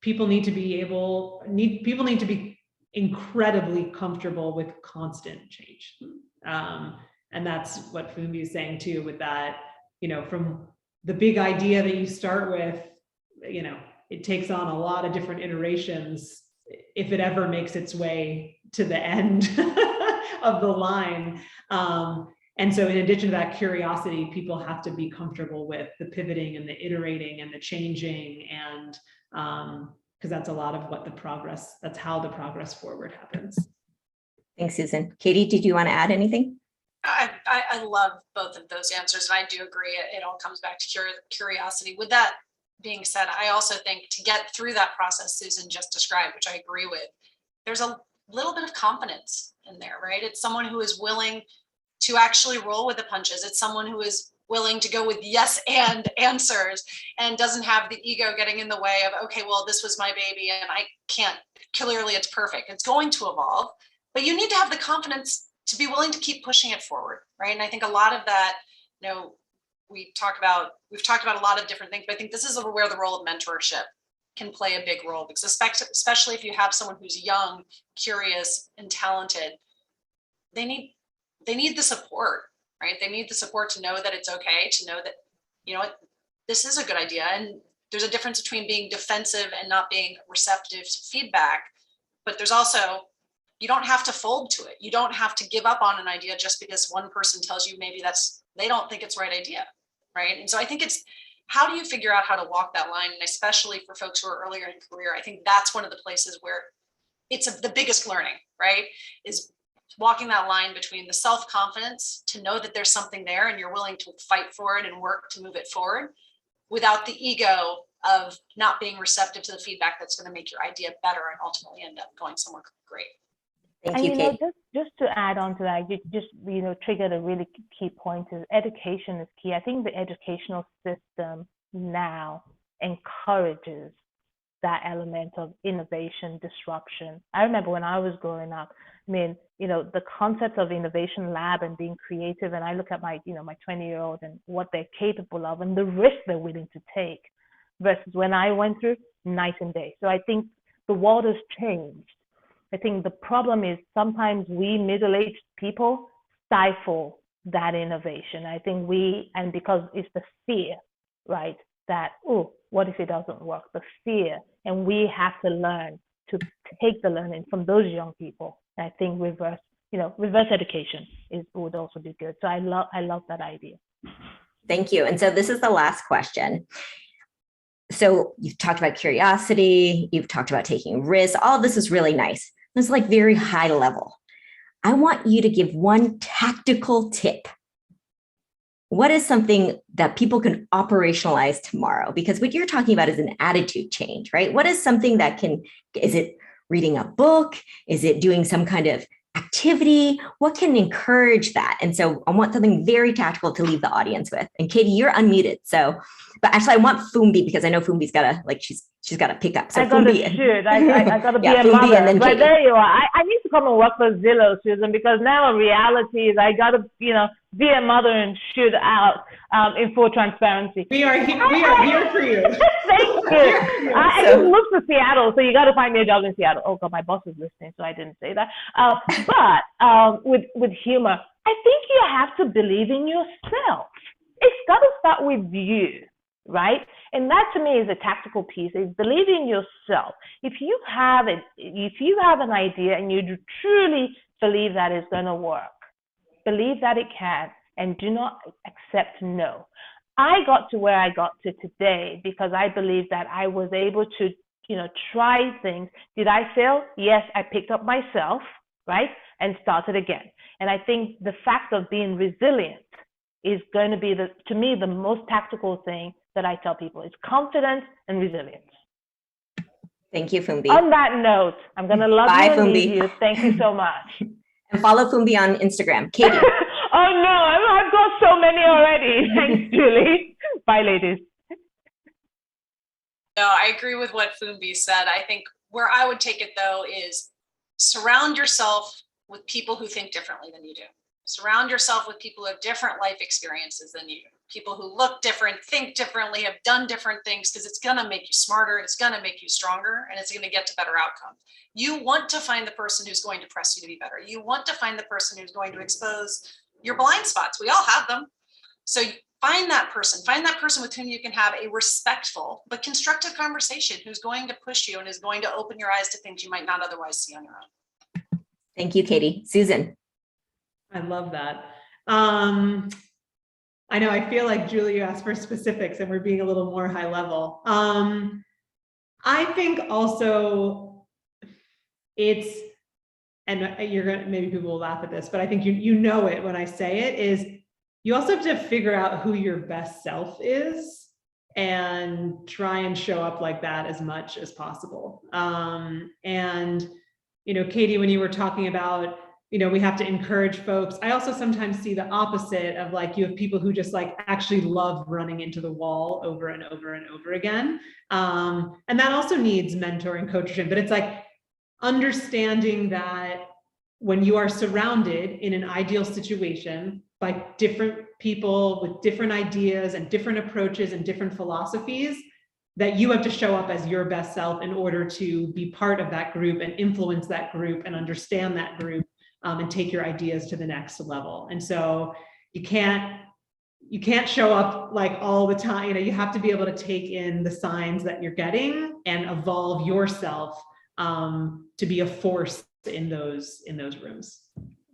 people need to be incredibly comfortable with constant change. And that's what Fumbi is saying too, with that, you know, from the big idea that you start with, you know, it takes on a lot of different iterations if it ever makes its way to the end of the line. And so in addition to that curiosity, people have to be comfortable with the pivoting and the iterating and the changing, and because that's a lot of what that's how the progress forward happens. Thanks, Susan. Catie, did you want to add anything? I love both of those answers, and I do agree. It all comes back to curiosity. With that being said, I also think to get through that process Susan just described, which I agree with, there's a little bit of confidence in there, right? It's someone who is willing to actually roll with the punches. It's someone who is willing to go with yes and answers and doesn't have the ego getting in the way of, okay, well, this was my baby and I can't, clearly it's perfect. It's going to evolve, but you need to have the confidence to be willing to keep pushing it forward, right? And I think a lot of that, you know, we've talked about a lot of different things, but I think this is where the role of mentorship can play a big role, because especially if you have someone who's young, curious, and talented, they need the support, right? They need the support to know that it's okay, to know that, you know what, this is a good idea. And there's a difference between being defensive and not being receptive to feedback, but there's also, you don't have to fold to it. You don't have to give up on an idea just because one person tells you maybe they don't think it's the right idea, right? And so I think it's, how do you figure out how to walk that line? And especially for folks who are earlier in career, I think that's one of the places where it's the biggest learning, right? Is walking that line between the self-confidence to know that there's something there and you're willing to fight for it and work to move it forward, without the ego of not being receptive to the feedback that's going to make your idea better and ultimately end up going somewhere great. Thank you, Kate. Just to add on to that, you just triggered a really key point. Is education is key. I think the educational system now encourages that element of innovation, disruption. I remember when I was growing up, I mean, the concept of innovation lab and being creative, and I look at my 20-year-old and what they're capable of and the risk they're willing to take versus when I went through, night and day. So I think the world has changed. I think the problem is sometimes we middle-aged people stifle that innovation. I think and because it's the fear, right? That, oh, what if it doesn't work? The fear. And we have to learn to take the learning from those young people. And I think reverse education would also be good. So I love that idea. Thank you. And so this is the last question. So you've talked about curiosity, you've talked about taking risks. All of this is really nice. It's like very high level. I want you to give one tactical tip. What is something that people can operationalize tomorrow? Because what you're talking about is an attitude change, right? What is something that is it reading a book? Is it doing some kind of activity? What can encourage that? And so I want something very tactical to leave the audience with. And Catie, you're unmuted. So, but actually I want Fumbi, because I know Fumbi's got she's she's got to pick up. So I got to Fumbi, shoot. I got to be a Fumbi mother. and then But Catie. there you are. I need to come and work for Zillow, Susan, because now reality is I got to, be a mother and shoot out in full transparency. We are here for you. Thank you. I just moved to Seattle, so you got to find me a job in Seattle. Oh God, my boss is listening, so I didn't say that. But with humor, I think you have to believe in yourself. It's got to start with you, right? And that to me is a tactical piece, is believe in yourself. If you have an idea and you truly believe that it's going to work, believe that it can, and do not accept no. I got to where I got to today because I believe that I was able to, try things. Did I fail? Yes, I picked up myself, right? And started again. And I think the fact of being resilient is going to be, to me, the most tactical thing that I tell people. It's confidence and resilience. Thank you, Fumbi. On that note, I'm going to love Bye, you and Fumbi. leave you. Thank you so much. And follow Fumbi on Instagram. Catie. Oh no, I've got so many already. Thanks, Julie. Bye, ladies. No, I agree with what Fumbi said. I think where I would take it though is surround yourself with people who think differently than you do. Surround yourself with people who have different life experiences than you. People who look different, think differently, have done different things, because it's going to make you smarter, it's going to make you stronger, and it's going to get to better outcomes. You want to find the person who's going to press you to be better. You want to find the person who's going to expose your blind spots. We all have them. So find that person with whom you can have a respectful but constructive conversation, who's going to push you and is going to open your eyes to things you might not otherwise see on your own. Thank you, Catie. Susan. I love that. I know, I feel like Julie, you asked for specifics and we're being a little more high level. I think also it's, and maybe people will laugh at this, but I think you know it when I say it, is you also have to figure out who your best self is and try and show up like that as much as possible. And, Catie, when you were talking about, we have to encourage folks. I also sometimes see the opposite of, like, you have people who just actually love running into the wall over and over and over again. And that also needs mentoring, coaching, but it's like understanding that when you are surrounded in an ideal situation by different people with different ideas and different approaches and different philosophies, that you have to show up as your best self in order to be part of that group and influence that group and understand that group. And take your ideas to the next level. And so you can't show up all the time. You have to be able to take in the signs that you're getting and evolve yourself to be a force in those rooms.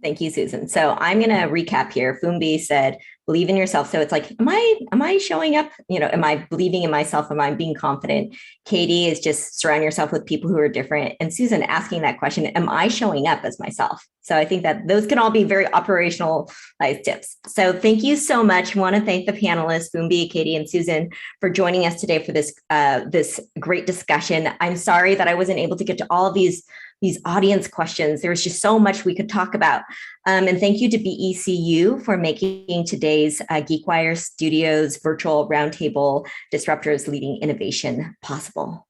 Thank you, Susan. So I'm going to recap here. Fumbi said, believe in yourself. So it's like, am I showing up? Am I believing in myself? Am I being confident? Catie is just surround yourself with people who are different. And Susan asking that question, am I showing up as myself? So I think that those can all be very operationalized tips. So thank you so much. I want to thank the panelists, Fumbi, Catie, and Susan, for joining us today for this great discussion. I'm sorry that I wasn't able to get to all of these audience questions. There's just so much we could talk about. And thank you to BECU for making today's GeekWire Studios virtual roundtable Disruptors Leading Innovation possible.